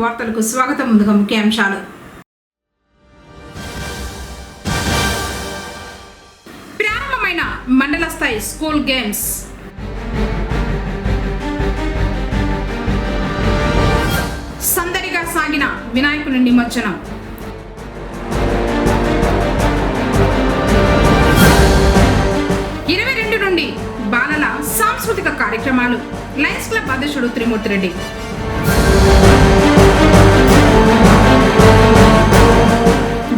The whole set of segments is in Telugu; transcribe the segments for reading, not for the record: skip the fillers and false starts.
వార్తలకు స్వాగతం. ముందుగా ముఖ్యాంశాలు. ప్రారంభమైన మండల స్థాయి స్కూల్ గేమ్స్. సందడిగా సాగిన వినాయకుని నిమజ్జనం. నుండి బాలల సాంస్కృతిక కార్యక్రమాలు. లయన్స్ క్లబ్ అధ్యక్షుడు త్రిమూర్తి రెడ్డి.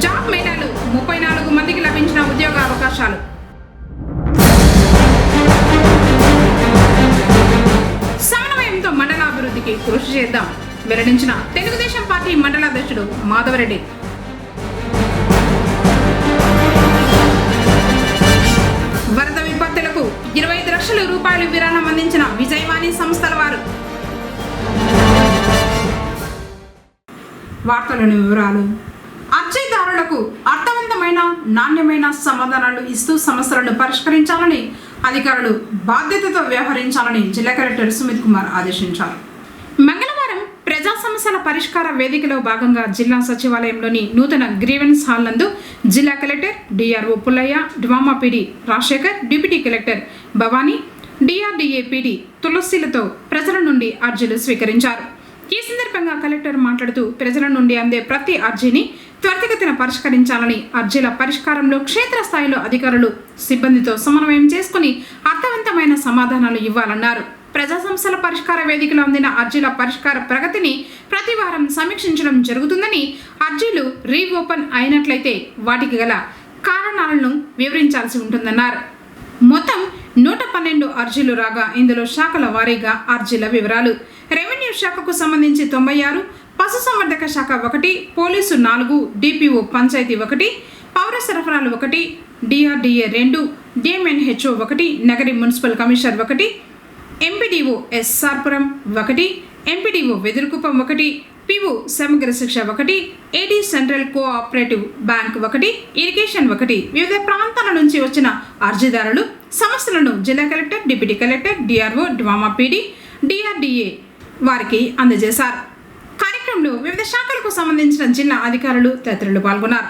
జాబ్ మేళాలు 34 మందికి లభించిన ఉద్యోగ అవకాశాలు. సమన్వయంతో మండలాభివృద్ధికి కృషి చేద్దాం వెల్లడించిన తెలుగుదేశం పార్టీ మండల అధ్యక్షుడు మాధవరెడ్డి. వరద విపత్తులకు 25 లక్షల రూపాయలు విరాళం అందించిన విజయవాణి సంస్థల వారు. వార్తలోని వివరాలు. అర్జీదారులకు అర్థవంతమైన నాణ్యమైన సమాధానాలు ఇస్తూ సమస్యలను పరిష్కరించాలని అధికారులు బాధ్యతతో వ్యవహరించాలని జిల్లా కలెక్టర్ సుమిత్ కుమార్ ఆదేశించారు. మంగళవారం ప్రజా సమస్యల పరిష్కార వేదికలో భాగంగా జిల్లా సచివాలయంలోని నూతన గ్రీవెన్స్ హాల్ నందు జిల్లా collector DRO Pullaiah, DWAMA PD Rajasekhar, deputy collector Bhavani, DRDA PD తులసిలతో ప్రజల నుండి అర్జీలు స్వీకరించారు. ఈ సందర్భంగా కలెక్టర్ మాట్లాడుతూ ప్రజల నుండి అందే ప్రతి అర్జీని త్వరితగతిన పరిష్కరించాలని, అర్జీల పరిష్కారంలో క్షేత్రస్థాయిలో అధికారులు సిబ్బందితో సమన్వయం చేసుకుని అర్థవంతమైన సమాధానాలు ఇవ్వాలన్నారు. ప్రజా సమస్యల పరిష్కార వేదికలో అందిన అర్జీల పరిష్కార ప్రగతిని ప్రతి వారం సమీక్షించడం జరుగుతుందని, అర్జీలు రీఓపెన్ అయినట్లయితే వాటికి గల కారణాలను వివరించాల్సి ఉంటుందన్నారు. మొత్తం 112 అర్జీలు రాగా ఇందులో శాఖల వారీగా అర్జీల వివరాలు. రెవెన్యూ శాఖకు సంబంధించి 96, పశుసంవర్ధక శాఖ 1, పోలీసు 4, డిపిఓ పంచాయతీ 1, పౌర సరఫరాలు 1, DRDA 2, DMNHO 1, Nagari municipal commissioner 1, MPDO SRPuram 1, MPDO Vedurukuppam 1, PO Samagra Shiksha 1, AD central cooperative bank 1, irrigation 1. వివిధ ప్రాంతాల నుంచి వచ్చిన అర్జీదారులు సమస్యలను జిల్లా collector, deputy collector, DRO, DWMA PD, DRDA వారికి అందజేశారు. కార్యక్రమంలో వివిధ శాఖలకు సంబంధించిన జిల్లా అధికారులు తదితరులు పాల్గొన్నారు.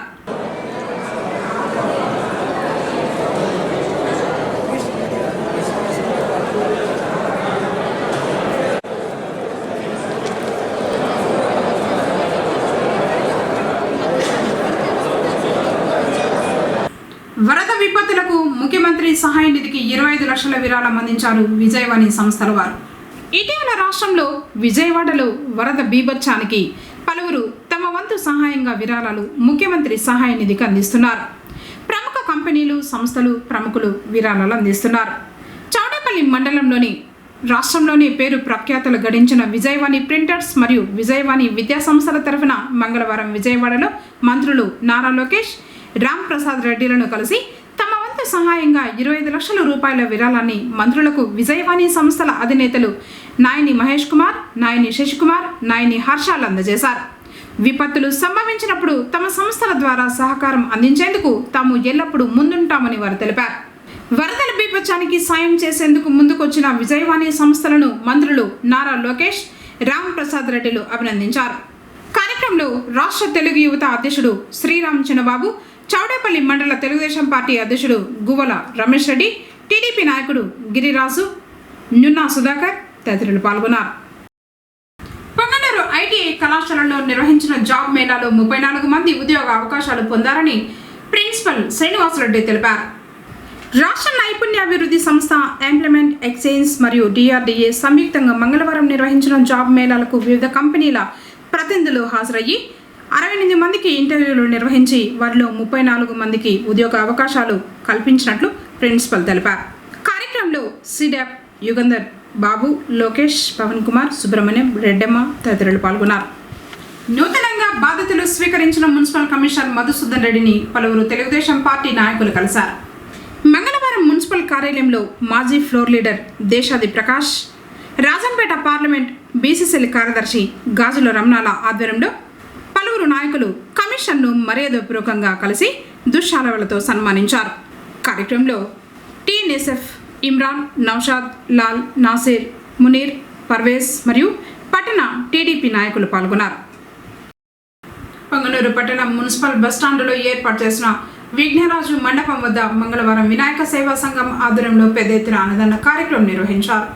వరద విపత్తులకు ముఖ్యమంత్రి సహాయ నిధికి 25 లక్షల విరాళం అందించారు విజయవాణి సంస్థల వారు. ఇటీవల రాష్ట్రంలో విజయవాడలో వరద బీభత్సానికి పలువురు తమ వంతు సహాయంగా విరాళాలు ముఖ్యమంత్రి సహాయ నిధికి అందిస్తున్నారు. ప్రముఖ కంపెనీలు, సంస్థలు, ప్రముఖులు విరాళాలు అందిస్తున్నారు. చౌడేపల్లి మండలంలోని రాష్ట్రంలోనే పేరు ప్రఖ్యాతులు గడించిన విజయవాణి ప్రింటర్స్ మరియు విజయవాణి విద్యా సంస్థల తరఫున మంగళవారం విజయవాడలో మంత్రులు నారా లోకేష్, రామ్ ప్రసాద్ రెడ్డిలను కలిసి తమ వంతు సహాయంగా 25 లక్షల రూపాయల విరాళాన్ని మంత్రులకు విజయవాణి సంస్థల అధినేతలు నాయని మహేష్ కుమార్, నాయని శశికుమార్, నాయని హర్షాలు అందజేశారు. విపత్తులు సంభవించినప్పుడు తమ సంస్థల ద్వారా సహకారం అందించేందుకు తాము ఎల్లప్పుడూ ముందుంటామని వారు తెలిపారు. వరదల బీభత్సానికి సాయం చేసేందుకు ముందుకొచ్చిన విజయవాణి సంస్థలను మంత్రులు నారా లోకేష్, రామ్ ప్రసాద్ రెడ్డిలు అభినందించారు. కార్యక్రమంలో రాష్ట్ర తెలుగు యువత అధ్యక్షుడు శ్రీరామ్ చిన్నబాబు, చౌడేపల్లి మండల తెలుగుదేశం పార్టీ అధ్యక్షుడు గువ్వల రమేష్ రెడ్డి, టీడీపీ నాయకుడు గిరిరాజు, నున్నా సుధాకర్ తదితరులు పాల్గొన్నారు. పొంగనూరు ఐటీఐ కళాశాలలో నిర్వహించిన జాబ్ మేళాలో 34 మంది ఉద్యోగ అవకాశాలు పొందారని ప్రిన్సిపల్ శ్రీనివాసరెడ్డి తెలిపారు. రాష్ట్ర నైపుణ్యాభివృద్ధి సంస్థ, ఎంప్లాయ్మెంట్ ఎక్స్చేంజ్ మరియు డిఆర్డీఏ సంయుక్తంగా మంగళవారం నిర్వహించిన జాబ్ మేళాలకు వివిధ కంపెనీల ప్రతినిధులు హాజరయ్యి 68 మందికి ఇంటర్వ్యూలు నిర్వహించి వారిలో 34 మందికి ఉద్యోగ అవకాశాలు కల్పించినట్లు ప్రిన్సిపల్ తెలిపారు. కార్యక్రమంలో సిడాప్ యుగంధర్ బాబు, లోకేష్, పవన్ కుమార్, సుబ్రహ్మణ్యం, రెడ్డమ్మ తదితరులు పాల్గొన్నారు. నూతనంగా బాధ్యతలు స్వీకరించిన మున్సిపల్ కమిషనర్ మధుసూదన్ రెడ్డిని పలువురు తెలుగుదేశం పార్టీ నాయకులు కలిశారు. మంగళవారం మున్సిపల్ కార్యాలయంలో మాజీ ఫ్లోర్ లీడర్ దేశాది ప్రకాష్, రాజంపేట పార్లమెంట్ బీసీసీఎల్ కార్యదర్శి గాజుల రమణాల ఆధ్వర్యంలో పలువురు నాయకులు కమిషన్ను మర్యాదపూర్వకంగా కలిసి దుశ్శాలవలతో సన్మానించారు. కార్యక్రమంలో టీఎన్ఎస్ఎఫ్ ఇమ్రాన్, నౌషాద్, లాల్, నాసిర్, మునీర్, పర్వేజ్ మరియు పట్టణ టీడీపీ నాయకులు పాల్గొన్నారు. పొంగనూరు పట్టణం మున్సిపల్ బస్టాండులో ఏర్పాటు చేసిన విఘ్నరాజు మండపం వద్ద మంగళవారం వినాయక సేవా సంఘం ఆధ్వర్యంలో పెద్ద ఎత్తున అన్నదాన కార్యక్రమం నిర్వహించారు.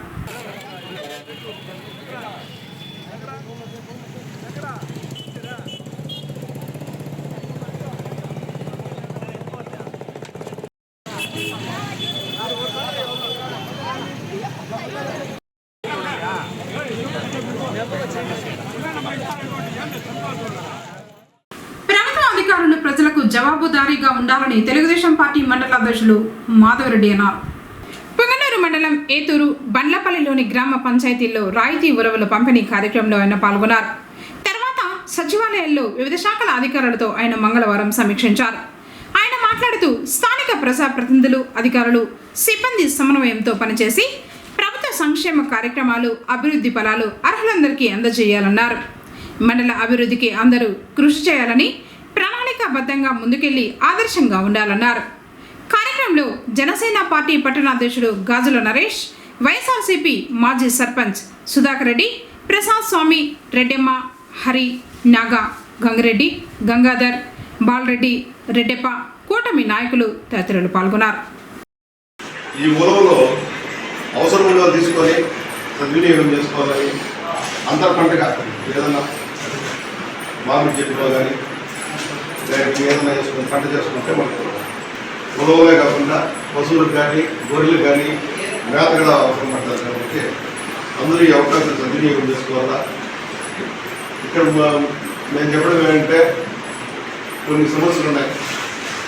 అధికారులు ప్రజలకు జవాబుదారీగా ఉండాలని తెలుగుదేశం పార్టీ మండల అధ్యక్షులు మాధవరెడ్డి అన్నారు. పొంగనూరు మండలం ఏతూరు బండ్లపల్లిలోని గ్రామ పంచాయతీల్లో రాయితీ ఉరవల పంపిణీ కార్యక్రమంలో ఆయన పాల్గొన్నారు. తర్వాత సచివాలయాల్లో వివిధ శాఖల అధికారులతో ఆయన మంగళవారం సమీక్షించారు. ఆయన మాట్లాడుతూ స్థానిక ప్రజాప్రతినిధులు, అధికారులు, సిబ్బంది సమన్వయంతో పనిచేసి ప్రభుత్వ సంక్షేమ కార్యక్రమాలు, అభివృద్ధి ఫలాలు అర్హులందరికీ అందజేయాలన్నారు. మండల అభివృద్ధికి అందరూ కృషి చేయాలని, ప్రణాళికాబద్ధంగా ముందుకెళ్లి ఆదర్శంగా ఉండాలన్నారు. కార్యక్రమంలో జనసేన పార్టీ పట్టణాధ్యక్షుడు గాజుల నరేష్, వైఎస్ఆర్సీపీ మాజీ సర్పంచ్ సుధాకర్ రెడ్డి, ప్రసాద్ స్వామి, రెడ్డెమ్మ, హరి, నాగా, గంగిరెడ్డి, గంగాధర్, బాలరెడ్డి, రెడ్డెప్ప, కూటమి నాయకులు తదితరులు పాల్గొన్నారు. ఈ ఉలవలో అవసరం తీసుకొని సద్వినియోగం చేసుకోవాలని, అంతర్ పంటగా ఏదన్నా మామిడి చెట్టులో కానీ ఏదైనా చేసుకుని పంట చేసుకుంటే మనకు ఉలవలే కాకుండా పశువులకు కానీ గొర్రెలకు కానీ మేత కూడా అవసరం పడుతుంది. కాబట్టి అందరూ ఈ అవకాశం సద్వినియోగం చేసుకోవాలా. ఇక్కడ మేము చెప్పడం ఏంటంటే కొన్ని సమస్యలు ఉన్నాయి.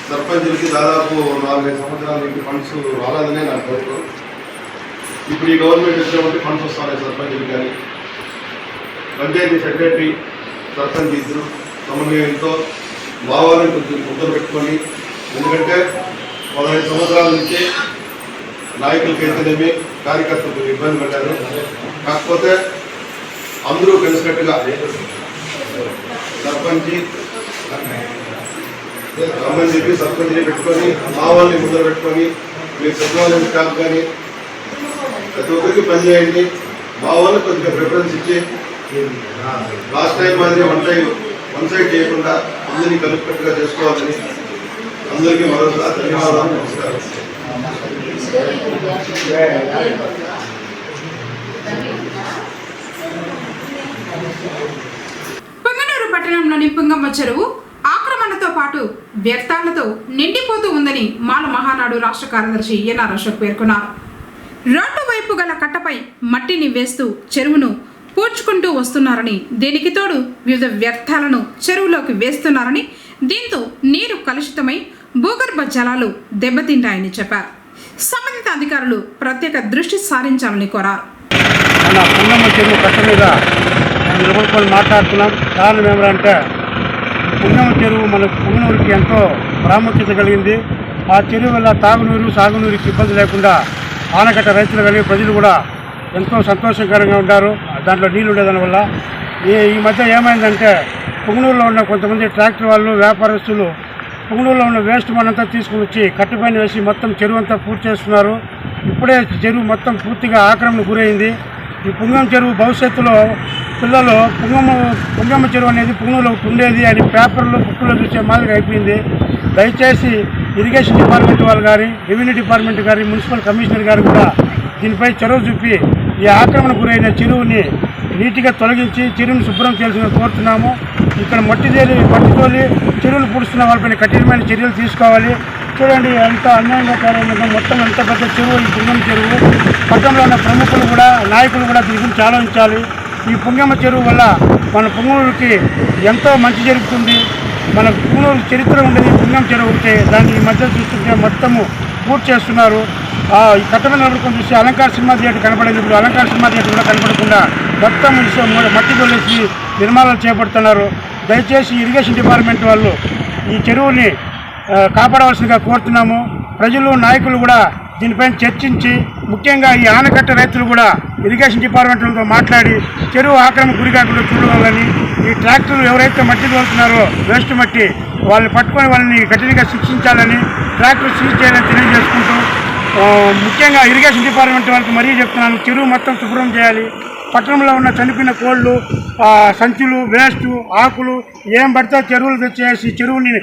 సర్పంచులకి దాదాపు 4-5 సంవత్సరాల నుంచి ఫండ్స్ రాలేదనే నాకు కోరిక. ఇప్పుడు ఈ గవర్నమెంట్ వచ్చినప్పుడు ఫండ్స్ వస్తున్నాయి సర్పంచులు కానీ. పంచాయతీ సెక్రటరీ, సర్పంచ్ ఇద్దరు సమన్వయంతో భావాలను కొంచెం ముద్ర పెట్టుకొని, ఎందుకంటే 15 సంవత్సరాల నుంచి నాయకులకి అయితేనేమి కార్యకర్తలకు ఇబ్బంది పడ్డారు. కాకపోతే అందరూ కలిసినట్టుగా సర్పంచ్ని పెట్టుకొని, భావాల్ని ముద్ర పెట్టుకొని, మీరు సచివాలయం స్టాఫ్ కానీ ప్రతి ఒక్కరికి పనిచేయండి. భావాలను కొద్దిగా ప్రిఫరెన్స్ ఇచ్చి లాస్ట్ టైం మాదిరి వన్ సైడ్ చేయకుండా అందరినీ కలిసికట్టుగా చేసుకోవాలని అందరికీ మరోసారి ధన్యవాదాలు, నమస్కారం. పొంగనూరు పట్టణంలోని పుంగమ్మ చెరువు ఆక్రమణతో పాటు వ్యర్థాలతో నిండిపోతూ ఉందని మాల మహానాడు రాష్ట్ర కార్యదర్శి ఎన్ఆర్ అశోక్ పేర్కొన్నారు. రోడ్డు వైపు గల కట్టపై మట్టిని వేస్తూ చెరువును పూడ్చుకుంటూ వస్తున్నారని, దీనికి తోడు వివిధ వ్యర్థాలను చెరువులోకి వేస్తున్నారని, దీంతో నీరు కలుషితమై భూగర్భ జలాలు దెబ్బతింటాయని చెప్పారు. సంబంధిత అధికారులు ప్రత్యేక దృష్టి సారించాలని కోరారు. మన పుంగమ్మ చెరువు కట్ట మీద నిలబడుకొని మాట్లాడుతున్నాం. కారణం ఏమంటే పుంగమ్మ చెరువు మన పుంగనూరుకి ఎంతో ప్రాముఖ్యత కలిగింది. ఆ చెరువు వల్ల తాగునీరు, సాగునీరుకి ఇబ్బంది లేకుండా ఆనకట్ట రైతులు కలిగి ప్రజలు కూడా ఎంతో సంతోషకరంగా ఉన్నారు. దాంట్లో నీళ్ళు ఉండేదాని వల్ల ఈ మధ్య ఏమైందంటే పుంగనూరులో ఉన్న కొంతమంది ట్రాక్టర్ వాళ్ళు, వ్యాపారస్తులు పుంగనూరులో ఉన్న వేస్ట్ మనంతా తీసుకుని వచ్చి కట్టుపైన వేసి మొత్తం చెరువు అంతా పూర్తి చేస్తున్నారు. ఇప్పుడే చెరువు మొత్తం పూర్తిగా ఆక్రమణకు గురైంది. ఈ పుంగమ్మ చెరువు భవిష్యత్తులో పిల్లలు పుంగమ్మ చెరువు అనేది పుంగనూరులో ఉండేది అని పేపర్లో, బుక్కులో చూసే మాదిరిగా అయిపోయింది. దయచేసి ఇరిగేషన్ డిపార్ట్మెంట్ వాళ్ళు కానీ, రెవెన్యూ డిపార్ట్మెంట్ కానీ, మున్సిపల్ కమిషనర్ గారు కూడా దీనిపై చొరవ చూపి ఈ ఆక్రమణకు గురైన చెరువుని నీటిగా తొలగించి చెరువుని శుభ్రం చేయాల్సిన కోరుతున్నాము. ఇక్కడ మట్టి తోలి చెరువులు పూడుస్తున్న వాళ్ళపైన కఠినమైన చర్యలు తీసుకోవాలి. చూడండి ఎంత అన్యాయంగా తయారైందో. మొత్తం ఎంత పెద్ద చెరువు ఈ పుంగమ్మ చెరువు. పట్టణంలో ఉన్న ప్రముఖులు కూడా, నాయకులు కూడా దీని గురించి ఆలోచించాలి. ఈ పుంగమ్మ చెరువు వల్ల మన పుంగనూరుకి ఎంతో మంచి జరుగుతుంది. మన పుంగనూరు చరిత్ర ఉండేది పుంగమ్మ చెరువు ఉంటే, దాన్ని ఈ మధ్య చూస్తుంటే మొత్తము పూర్తి చేస్తున్నారు. ఈ కట్టమైన నడుపుకొని చూసి అలంకార సినిమా థియేటర్ కనపడేది. ఇప్పుడు అలంకార సినిమా థియేటర్ కూడా కనపడకుండా మొత్తం మట్టి తొలేసి నిర్మాణాలు చేపడుతున్నారు. దయచేసి ఇరిగేషన్ డిపార్ట్మెంట్ వాళ్ళు ఈ చెరువుని కాపాడవలసిందిగా కోరుతున్నాము. ప్రజలు, నాయకులు కూడా దీనిపైన చర్చించి, ముఖ్యంగా ఈ ఆనకట్ట రైతులు కూడా ఇరిగేషన్ డిపార్ట్మెంట్లతో మాట్లాడి చెరువు ఆక్రమణ గురి కాకుండా చూడాలని, ఈ ట్రాక్టర్లు ఎవరైతే మట్టి తోలుతున్నారో వేస్ట్ మట్టి వాళ్ళని పట్టుకొని వాళ్ళని కఠినంగా శిక్షించాలని, ట్రాక్టర్ సీజ్ చేయాలని తెలియజేసుకుంటూ, ముఖ్యంగా ఇరిగేషన్ డిపార్ట్మెంట్ వాళ్ళకి మరీ చెప్తున్నాను, చెరువు మొత్తం శుభ్రం చేయాలి. పట్టణంలో ఉన్న చనిపోయిన కోళ్ళు, సంచులు, వేస్ట్, ఆకులు ఏం పడితే చెరువులు తెచ్చేసి చెరువుని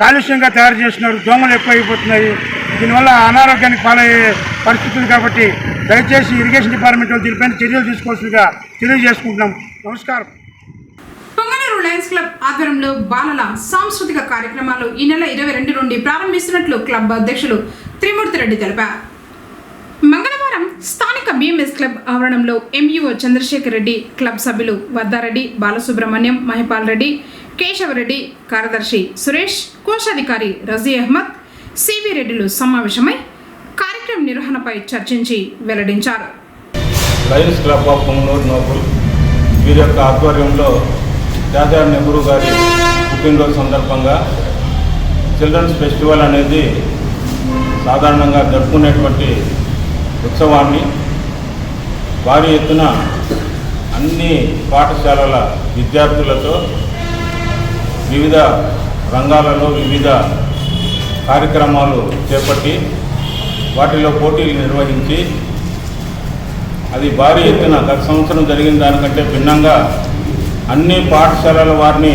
కాలుష్యంగా తయారు చేస్తున్నారు. దోమలు ఎక్కువైపోతున్నాయి. దీనివల్ల అనారోగ్యానికి పాలయ్యే పరిస్థితులు కాబట్టి దయచేసి ఇరిగేషన్ డిపార్ట్మెంట్ వాళ్ళు దీనిపైన చర్యలు తీసుకోవాల్సిందిగా తెలియజేసుకుంటున్నాం. నమస్కారం. పొంగనూరు లయన్స్ క్లబ్ ఆధ్వర్యంలో బాలల సాంస్కృతిక కార్యక్రమాలు ఈ నెల 22 నుండి ప్రారంభిస్తున్నట్లు క్లబ్ అధ్యక్షులు త్రిమూర్తి రెడ్డి తెలిపారు. మంగళవారం స్థానిక బిఎంఎస్ క్లబ్ ఆవరణంలో ఎంఈఓ చంద్రశేఖర్ రెడ్డి, క్లబ్ సభ్యులు వద్దారెడ్డి, బాలసుబ్రహ్మణ్యం, మహిపాల్ రెడ్డి, కేశవరెడ్డి, కార్యదర్శి సురేష్, కోశాధికారి రజీ అహ్మద్, సివి రెడ్డిలు సమావేశమై కార్యక్రమం నిర్వహణపై చర్చించి వెల్లడించారు. Lions club of Punganur noble వీరి యొక్క ఆధ్వర్యంలో దాదాపు నెహ్రూ గారి పుట్టినరోజు సందర్భంగా చిల్డ్రన్స్ ఫెస్టివల్ అనేది సాధారణంగా జరుపుకునేటువంటి ఉత్సవాన్ని భారీ ఎత్తున అన్ని పాఠశాలల విద్యార్థులతో వివిధ రంగాలలో వివిధ కార్యక్రమాలు చేపట్టి వాటిలో పోటీలు నిర్వహించి అది భారీ ఎత్తున గత సంవత్సరం జరిగిన దానికంటే భిన్నంగా అన్ని పాఠశాలల వారిని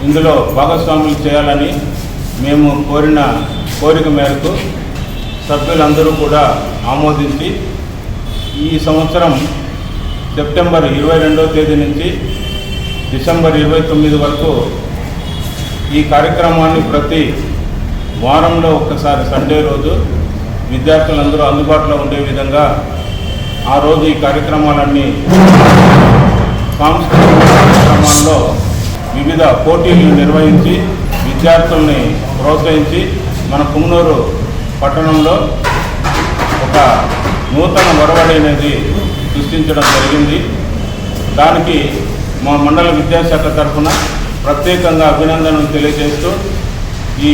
ఇందులో భాగస్వాములు చేయాలని మేము కోరిక మేరకు సభ్యులందరూ కూడా ఆమోదించి ఈ సంవత్సరం సెప్టెంబర్ 22వ తేదీ నుంచి డిసెంబర్ 29 వరకు ఈ కార్యక్రమాన్ని ప్రతి వారంలో ఒక్కసారి సండే రోజు విద్యార్థులందరూ అందుబాటులో ఉండే విధంగా ఆ రోజు ఈ కార్యక్రమాలన్నీ సాంస్కృతిక కార్యక్రమాల్లో వివిధ పోటీలు నిర్వహించి విద్యార్థుల్ని ప్రోత్సహించి మన పొంగనూరు పట్టణంలో ఒక నూతన ఒరవడి అనేది సృష్టించడం జరిగింది. దానికి మా మండల విద్యాశాఖ తరఫున ప్రత్యేకంగా అభినందనలు తెలియజేస్తూ ఈ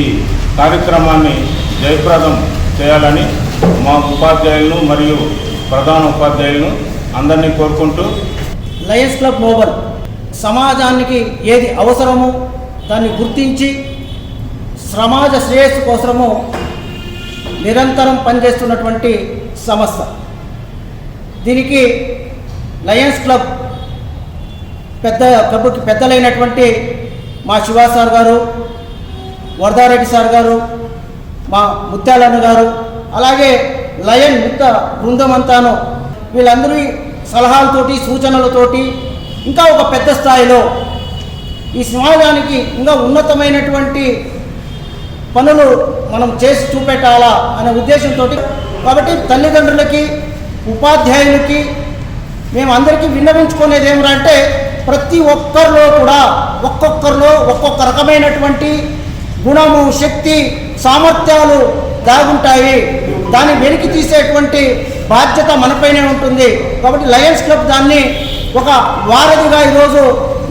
కార్యక్రమాన్ని జయప్రదం చేయాలని మా ఉపాధ్యాయులను మరియు ప్రధాన ఉపాధ్యాయులను అందరినీ కోరుకుంటూ లయన్స్ క్లబ్ నోబల్ సమాజానికి ఏది అవసరమో దాన్ని గుర్తించి సమాజ శ్రేయస్సు కోసము నిరంతరం పనిచేస్తున్నటువంటి సంస్థ. దీనికి లయన్స్ క్లబ్ క్లబ్కి పెద్దలైనటువంటి మా శివా సార్ గారు, వరదారెడ్డి సార్ గారు, మా ముత్యాలన్న గారు, అలాగే లయన్ మిత్ర బృందం అంతాను వీళ్ళందరి సలహాలతోటి సూచనలతోటి ఇంకా ఒక పెద్ద స్థాయిలో ఈ సమాజానికి ఇంకా ఉన్నతమైనటువంటి పనులు మనం చేసి చూపెట్టాలా అనే ఉద్దేశంతో కాబట్టి తల్లిదండ్రులకి ఉపాధ్యాయులకి మేము అందరికీ విన్నవించుకునేది ఏమిటంటే ప్రతి ఒక్కరిలో కూడా ఒక్కొక్కరిలో ఒక్కొక్క రకమైనటువంటి గుణము, శక్తి, సామర్థ్యాలు దాగుంటాయి. దాన్ని వెలికి తీసేటువంటి బాధ్యత మనపైనే ఉంటుంది. కాబట్టి లయన్స్ క్లబ్ దాన్ని ఒక వారధిగా ఈరోజు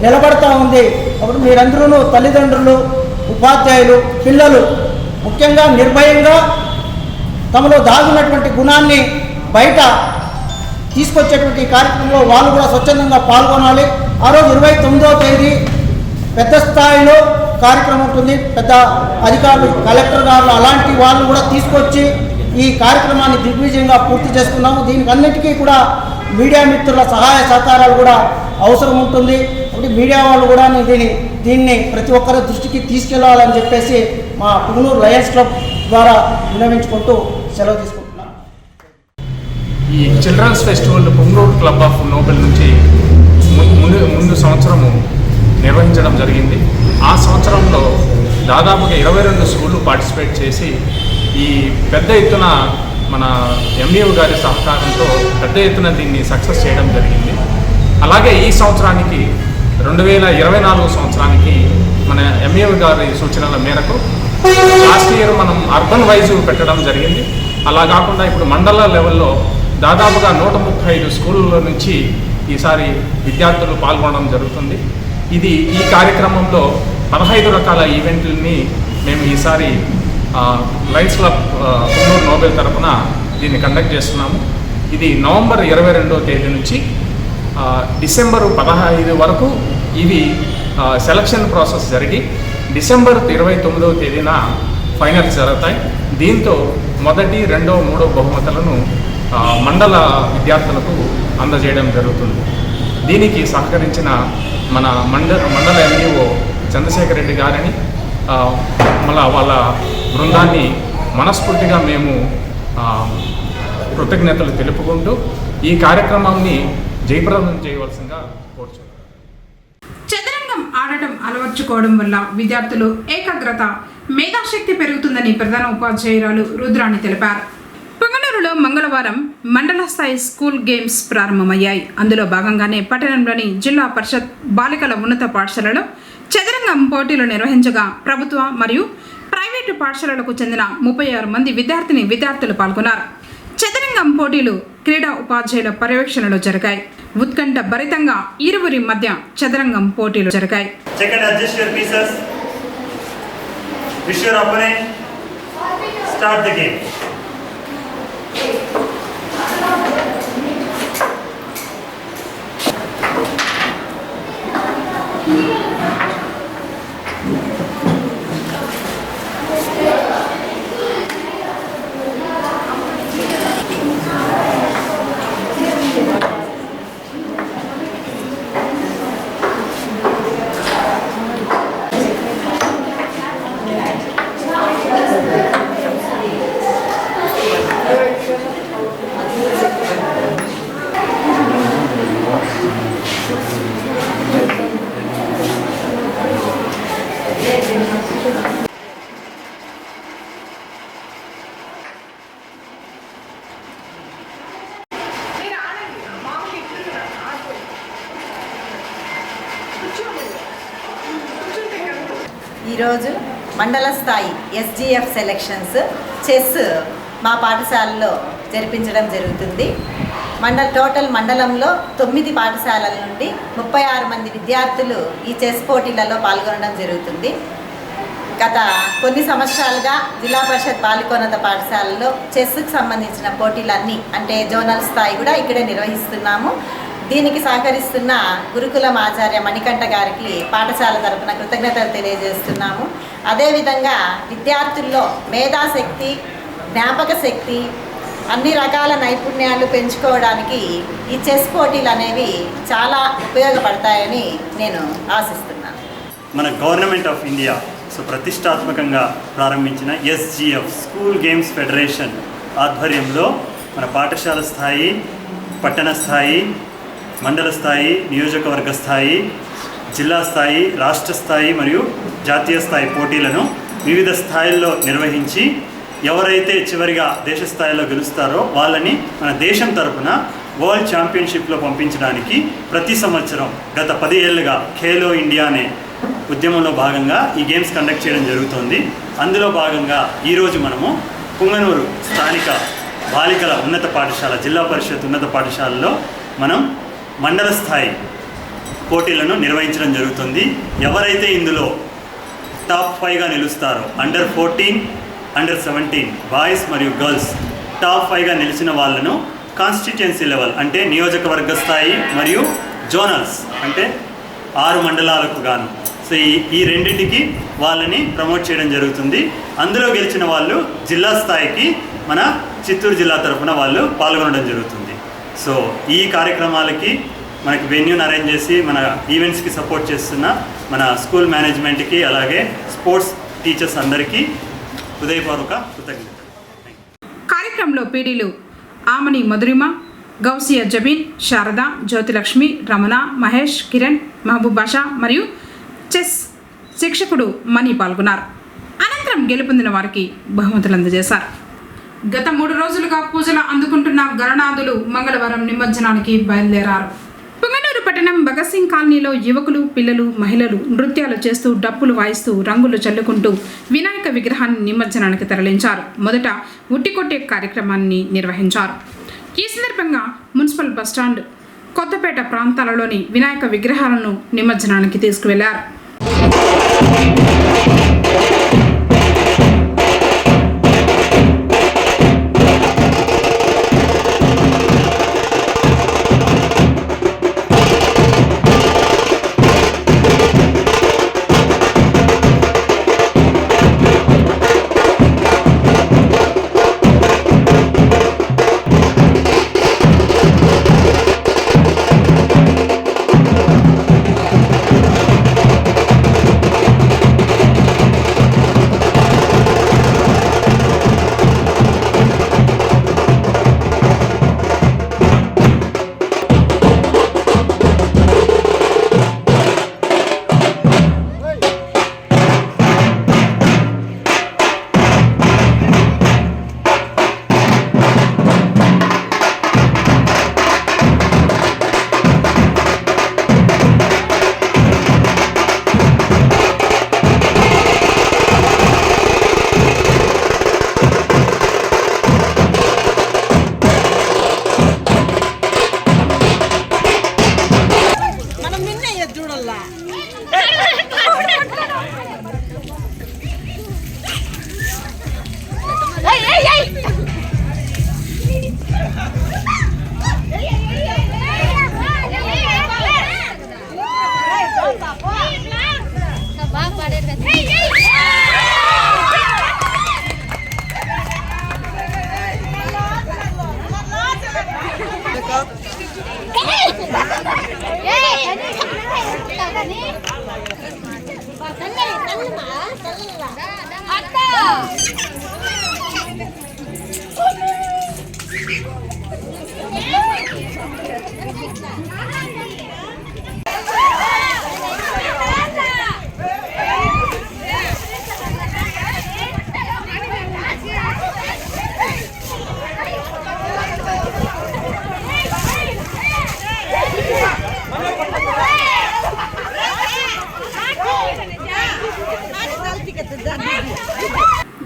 నిలబడతా ఉంది. కాబట్టి మీరందరూ తల్లిదండ్రులు, ఉపాధ్యాయులు, పిల్లలు ముఖ్యంగా నిర్భయంగా తమలో దాగున్నటువంటి గుణాన్ని బయట తీసుకొచ్చేటువంటి కార్యక్రమంలో వాళ్ళు కూడా స్వచ్ఛందంగా పాల్గొనాలి. ఆ రోజు 29వ తేదీ పెద్ద స్థాయిలో కార్యక్రమం ఉంటుంది. పెద్ద అధికారులు, కలెక్టర్ గారు అలాంటి వాళ్ళు కూడా తీసుకొచ్చి ఈ కార్యక్రమాన్ని దిగ్విజయంగా పూర్తి చేసుకున్నాము. దీనికి అన్నిటికీ కూడా మీడియా మిత్రుల సహాయ సహకారాలు కూడా అవసరం ఉంటుంది. కాబట్టి మీడియా వాళ్ళు కూడా దీన్ని ప్రతి ఒక్కరి దృష్టికి తీసుకెళ్లాలని చెప్పేసి మా పొంగనూరు లయన్స్ క్లబ్ ద్వారా విన్నవించుకుంటూ సెలవు తీసుకుంటున్నాను. ఈ children's festival Punganur club of noble నుంచి ముందు సంవత్సరము నిర్వహించడం జరిగింది. ఆ సంవత్సరంలో దాదాపుగా 22 స్కూళ్ళు పార్టిసిపేట్ చేసి ఈ పెద్ద ఎత్తున మన ఎంఈఓ గారి సహకారంతో పెద్ద ఎత్తున దీన్ని సక్సెస్ చేయడం జరిగింది. అలాగే ఈ సంవత్సరానికి 2024 సంవత్సరానికి మన ఎంఈఓ గారి సూచనల మేరకు లాస్ట్ ఇయర్ మనం అర్బన్ వైజ్ పెట్టడం జరిగింది. అలా కాకుండా ఇప్పుడు మండల లెవెల్లో దాదాపుగా 135 స్కూళ్ళ నుంచి ఈసారి విద్యార్థులు పాల్గొనడం జరుగుతుంది. ఈ కార్యక్రమంలో 15 రకాల ఈవెంట్లని మేము ఈసారి లయన్స్ క్లబ్ పొంగనూరు నోబెల్ తరఫున దీన్ని కండక్ట్ చేస్తున్నాము. ఇది నవంబర్ 22వ తేదీ నుంచి డిసెంబర్ 15 వరకు ఇవి సెలక్షన్ ప్రాసెస్ జరిగి డిసెంబర్ 29వ తేదీన ఫైనల్స్ జరుగుతాయి. దీంతో మొదటి, రెండవ, మూడవ బహుమతులను మండల విద్యార్థులకు అందజేయడం జరుగుతుంది. దీనికి సహకరించిన మన మండల ఎంఈఓ చంద్రశేఖర్ రెడ్డి గారిని మళ్ళా వాళ్ళ బృందాన్ని మనస్ఫూర్తిగా మేము కృతజ్ఞతలు తెలుపుకుంటూ ఈ కార్యక్రమాన్ని జయప్రదం చేయవలసిందిగా కోరుచున్నాం. చదరంగం ఆడటం అలవర్చుకోవడం వల్ల విద్యార్థులు ఏకాగ్రత, మేధాశక్తి పెరుగుతుందని ప్రధాన ఉపాధ్యాయురాలు రుద్రాణి తెలిపారు. పుంగనూరులో మంగళవారం మండల స్థాయి స్కూల్ గేమ్స్ ప్రారంభమయ్యాయి. అందులో భాగంగానే పట్టణంలోని జిల్లా పరిషత్ బాలికల ఉన్నత పాఠశాలలో చదరంగం పోటీలు నిర్వహించగా ప్రభుత్వ మరియు ప్రైవేటు పాఠశాలలకు చెందిన 36 మంది విద్యార్థులు పాల్గొన్నారు. చదరంగం పోటీలు క్రీడా ఉపాధ్యాయుల పర్యవేక్షణలో జరిగాయి. ఉత్కంఠ భరితంగా ఇరువురి మధ్య చదరంగం పోటీలు జరిగాయి. ఈరోజు మండల స్థాయి SGF సెలక్షన్స్ చెస్ మా పాఠశాలలో జరిపించడం జరుగుతుంది. టోటల్ మండలంలో 9 పాఠశాలల నుండి 36 మంది విద్యార్థులు ఈ చెస్ పోటీలలో పాల్గొనడం జరుగుతుంది. గత కొన్ని సంవత్సరాలుగా జిల్లా పరిషత్ బాలికోన్నత పాఠశాలలో చెస్కి సంబంధించిన పోటీలన్నీ అంటే జోనల్ స్థాయి కూడా ఇక్కడే నిర్వహిస్తున్నాము. దీనికి సహకరిస్తున్న గురుకులం ఆచార్య మణికంఠ గారికి పాఠశాల తరపున కృతజ్ఞతలు తెలియజేస్తున్నాము. అదేవిధంగా విద్యార్థుల్లో మేధాశక్తి, జ్ఞాపక శక్తి, అన్ని రకాల నైపుణ్యాలు పెంచుకోవడానికి ఈ చెస్ పోటీలు అనేవి చాలా ఉపయోగపడతాయని నేను ఆశిస్తున్నాను. మన గవర్నమెంట్ ఆఫ్ ఇండియా ప్రతిష్టాత్మకంగా ప్రారంభించిన SGF స్కూల్ గేమ్స్ ఫెడరేషన్ ఆధ్వర్యంలో మన పాఠశాల స్థాయి, పట్టణ స్థాయి, మండల స్థాయి, నియోజకవర్గ స్థాయి, జిల్లా స్థాయి, రాష్ట్ర స్థాయి మరియు జాతీయ స్థాయి పోటీలను వివిధ స్థాయిల్లో నిర్వహించి ఎవరైతే చివరిగా దేశ స్థాయిలో గెలుస్తారో వాళ్ళని మన దేశం తరపున వరల్డ్ ఛాంపియన్షిప్లో పంపించడానికి ప్రతి సంవత్సరం గత 10 ఏళ్ళుగా ఖేలో ఇండియా అనే ఉద్యమంలో భాగంగా ఈ గేమ్స్ కండక్ట్ చేయడం జరుగుతోంది. అందులో భాగంగా ఈరోజు మనము పుంగనూరు స్థానిక బాలికల ఉన్నత పాఠశాల, జిల్లా పరిషత్ ఉన్నత పాఠశాలలో మనం మండల స్థాయి పోటీలను నిర్వహించడం జరుగుతుంది. ఎవరైతే ఇందులో టాప్ 5గా నిలుస్తారో అండర్ 14, అండర్ 17 బాయ్స్ మరియు గర్ల్స్ టాప్ 5గా నిలిచిన వాళ్ళను కాన్స్టిట్యుయెన్సీ లెవెల్ అంటే నియోజకవర్గ స్థాయి మరియు జోనల్స్ అంటే 6 మండలాలకు గాను ఈ రెండింటికి వాళ్ళని ప్రమోట్ చేయడం జరుగుతుంది. అందులో గెలిచిన వాళ్ళు జిల్లా స్థాయికి మన చిత్తూరు జిల్లా తరఫున వాళ్ళు పాల్గొనడం జరుగుతుంది. సో ఈ కార్యక్రమాలకి మనకి వెన్యూని అరేంజ్ చేసి మన ఈవెంట్స్కి సపోర్ట్ చేస్తున్న మన స్కూల్ మేనేజ్మెంట్కి అలాగే స్పోర్ట్స్ టీచర్స్ అందరికీ హృదయపూర్వక కృతజ్ఞతలు. కార్యక్రమంలో పీడీలు ఆమని మధురిమ, గౌసియా జబీన్, శారద, జ్యోతిలక్ష్మి, రమణ, మహేష్, కిరణ్, మహబూబ్ బాషా మరియు చెస్ శిక్షకుడు మణి పాల్గొన్నారు. అనంతరం గెలుపొందిన వారికి బహుమతులు అందజేశారు. గత 3 రోజులుగా పూజలు అందుకుంటున్న గణనాథులు మంగళవారం నిమజ్జనానికి బయలుదేరారు. పుంగనూరు పట్టణం భగత్ సింగ్ కాలనీలో యువకులు, పిల్లలు, మహిళలు నృత్యాలు చేస్తూ, డప్పులు వాయిస్తూ, రంగులు చల్లుకుంటూ వినాయక విగ్రహాన్ని నిమజ్జనానికి తరలించారు. మొదట ఉట్టికొట్టే కార్యక్రమాన్ని నిర్వహించారు. ఈ సందర్భంగా మున్సిపల్ బస్టాండ్, కొత్తపేట ప్రాంతాలలోని వినాయక విగ్రహాలను నిమజ్జనానికి తీసుకువెళ్లారు.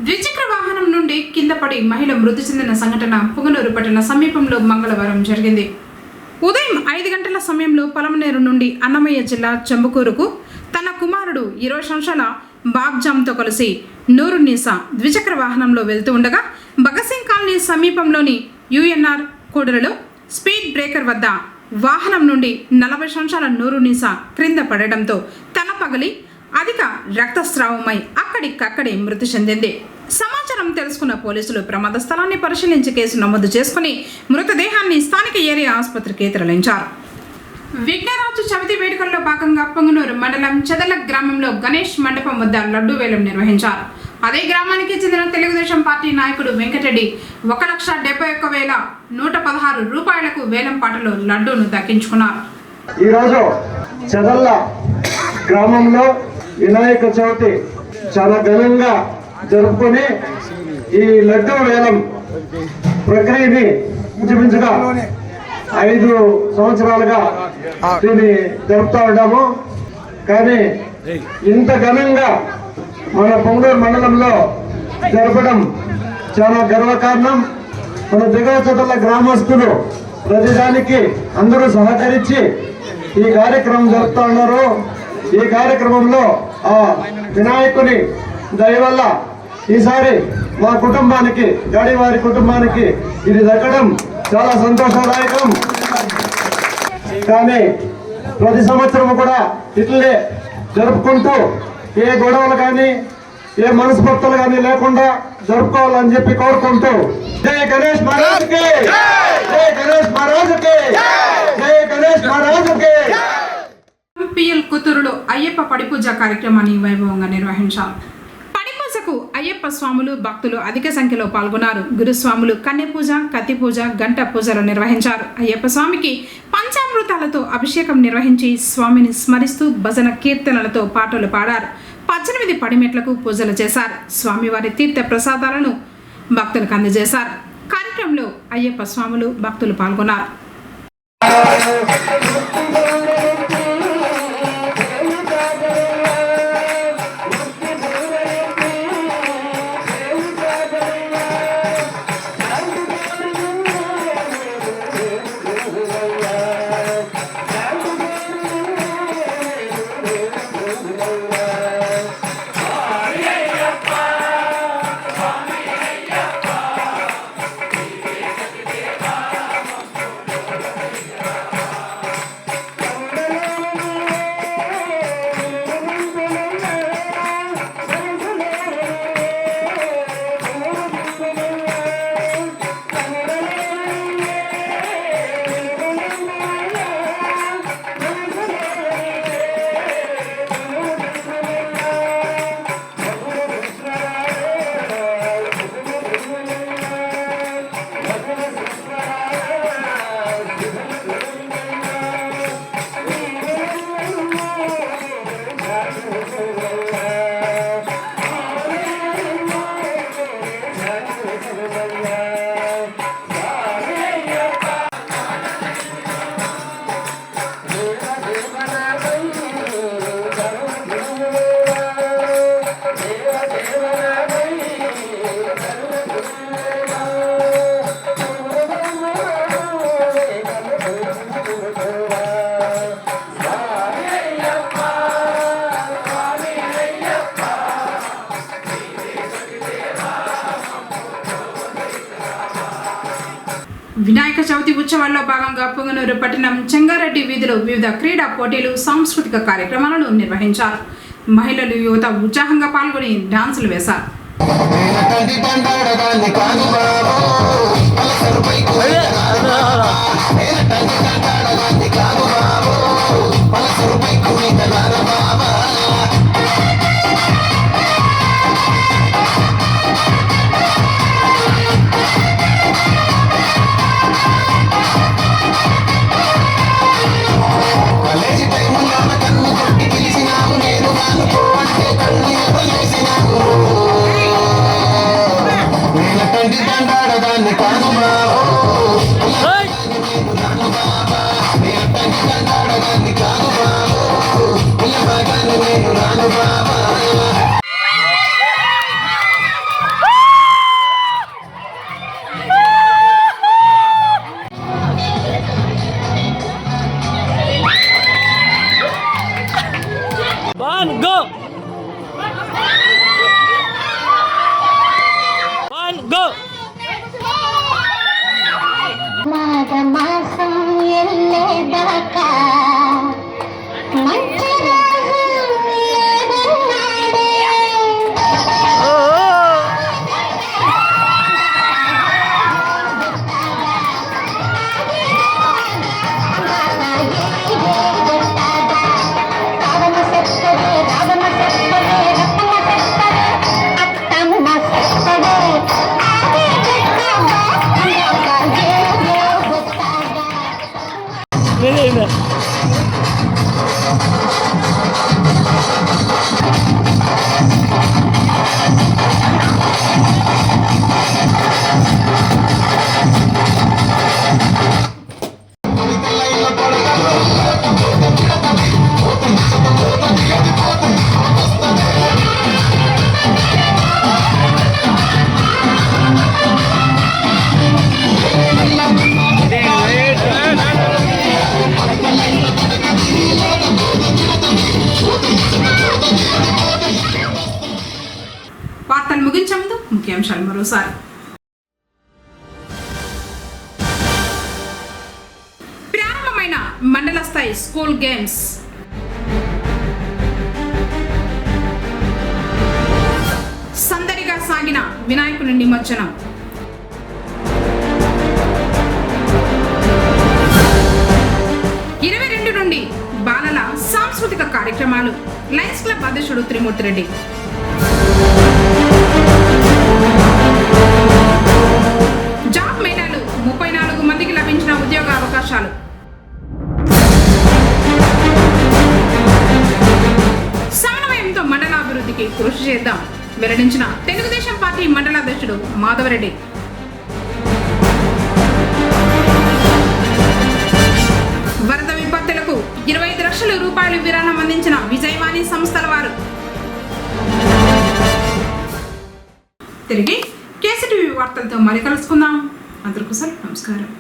ద్విచక్ర వాహనం నుండి కింద పడి మహిళ మృతి చెందిన సంఘటన పుంగనూరు పట్టణ సమీపంలో మంగళవారం జరిగింది. ఉదయం 5 గంటల సమయంలో పలమనేరు నుండి అన్నమయ్య జిల్లా చెంబకూరుకు తన కుమారుడు 20 సంవత్సరాల బాబ్జామ్తో కలిసి నూరున్నీసా ద్విచక్ర వాహనంలో వెళ్తూ ఉండగా భగత్ కాలనీ సమీపంలోని యుఎన్ఆర్ కూడలిలో స్పీడ్ బ్రేకర్ వద్ద వాహనం నుండి 40 సంవత్సరాల నూరున్నీసా క్రింద పడడంతో తల పగిలి అధిక రక్తస్రావమై అక్కడికక్కడే మృతి చెందింది. సమాచారం తెలుసుకున్న పోలీసులు ప్రమాద స్థలాన్ని పరిశీలించి కేసు నమోదు చేసుకుని మృతదేహాన్ని స్థానిక ఏరియా ఆసుపత్రికి తరలించారు. విఘ్నరాజు చవితి వేడుకల్లో భాగంగా పొంగనూరు మండలం చెదల గ్రామంలో గణేష్ మండపం వద్ద లడ్డూ వేలం నిర్వహించారు. అదే గ్రామానికి చెందిన తెలుగుదేశం పార్టీ నాయకుడు వెంకటరెడ్డి 1,71,116 రూపాయలకు వేలం పాటలో లడ్డూను దక్కించుకున్నారు. ఈరోజు చెదల్ల గ్రామంలో వినాయక చవితి చాలా ఘనంగా జరుపుకొని ఈ లడ్డూ వేలం ప్రక్రియని ఇంచుమించుగా 5 సంవత్సరాలుగా దీన్ని జరుపుతూ ఉన్నాము. కానీ ఇంత ఘనంగా మన పొంగనూరు మండలంలో జరపడం చాలా గర్వకారణం. మన దిగువ చెదల గ్రామస్తులు ప్రతిదానికి అందరూ సహకరించి ఈ కార్యక్రమం జరుపుతూ ఉన్నారు. ఈ కార్యక్రమంలో ఆ వినాయకుని దయ వల్ల ఈసారి మా కుటుంబానికి గాడివారి కుటుంబానికి ఇది దక్కడం చాలా సంతోషదాయకం. కానీ ప్రతి సంవత్సరం కూడా ఇట్లే జరుపుకుంటూ ఏ గొడవలు కానీ ఏ మనస్పర్ధలు కానీ లేకుండా జరుపుకోవాలని చెప్పి కోరుకుంటూ జై గణేష్ మహారాజుకి, జై గణేష్ మహారాజుకి, జై గణేష్ మహారాజుకి. పిఎల్ కుత్తూరులో అయ్యప్ప పడిపూజ కార్యక్రమాన్ని వైభవంగా నిర్వహించారు. పడిపూజకు అయ్యప్ప స్వాములు భక్తులు అధిక సంఖ్యలో పాల్గొన్నారు. గురుస్వాములు కన్నె పూజ, కత్తి పూజ, గంట పూజలు నిర్వహించారు. అయ్యప్ప స్వామికి పంచామృతాలతో అభిషేకం నిర్వహించి స్వామిని స్మరిస్తూ భజన కీర్తనలతో పాటలు పాడారు. 18 పడిమెట్లకు పూజలు చేశారు. స్వామివారి తీర్థ ప్రసాదాలను భక్తులకు అందజేశారు. కార్యక్రమంలో అయ్యప్ప స్వాములు భక్తులు పాల్గొన్నారు. వినాయక చవితి ఉత్సవాల్లో భాగంగా పొంగనూరు పట్టణం చెంగారెడ్డి వీధిలో వివిధ క్రీడా పోటీలు, సాంస్కృతిక కార్యక్రమాలను నిర్వహించారు. మహిళలు, యువత ఉత్సాహంగా పాల్గొని డాన్సులు వేశారు. పలసరుపై మాఘమాసం ఎల్లేదాకా మంచి రోజు లేదన్నాడే. రావణ సత్తడే రావణ సత్తడే రత్న సత్తడే అత్తమ్మ సత్తడే ఆగే గట్టాగా అందాక వార్తలు ముగించే ముందు ముఖ్యాంశాలు మరోసారి. ప్రారంభమైన మండల స్థాయి స్కూల్ గేమ్స్. సందడిగా సాగిన వినాయకుని నిమజ్జనం. నుండి బాలల సాంస్కృతిక కార్యక్రమాలు. లయన్స్ క్లబ్ అధ్యక్షుడు త్రిమూర్తి రెడ్డి. జాబ్ మేళాలు 34 మందికి లభించిన ఉద్యోగ అవకాశాలు. సమన్వయంతో మండలాభివృద్ధికి కృషి చేద్దాం వెల్లడించిన తెలుగుదేశం పార్టీ మండల అధ్యక్షుడు మాధవరెడ్డి. వరద విపత్తులకు 25 లక్షల రూపాయలు విరాళం అందించిన విజయవాణి సంస్థల వారు. తిరిగి కేసీటీవీ వార్తలతో మళ్ళీ కలుసుకుందాం. అందరికీ నమస్కారం.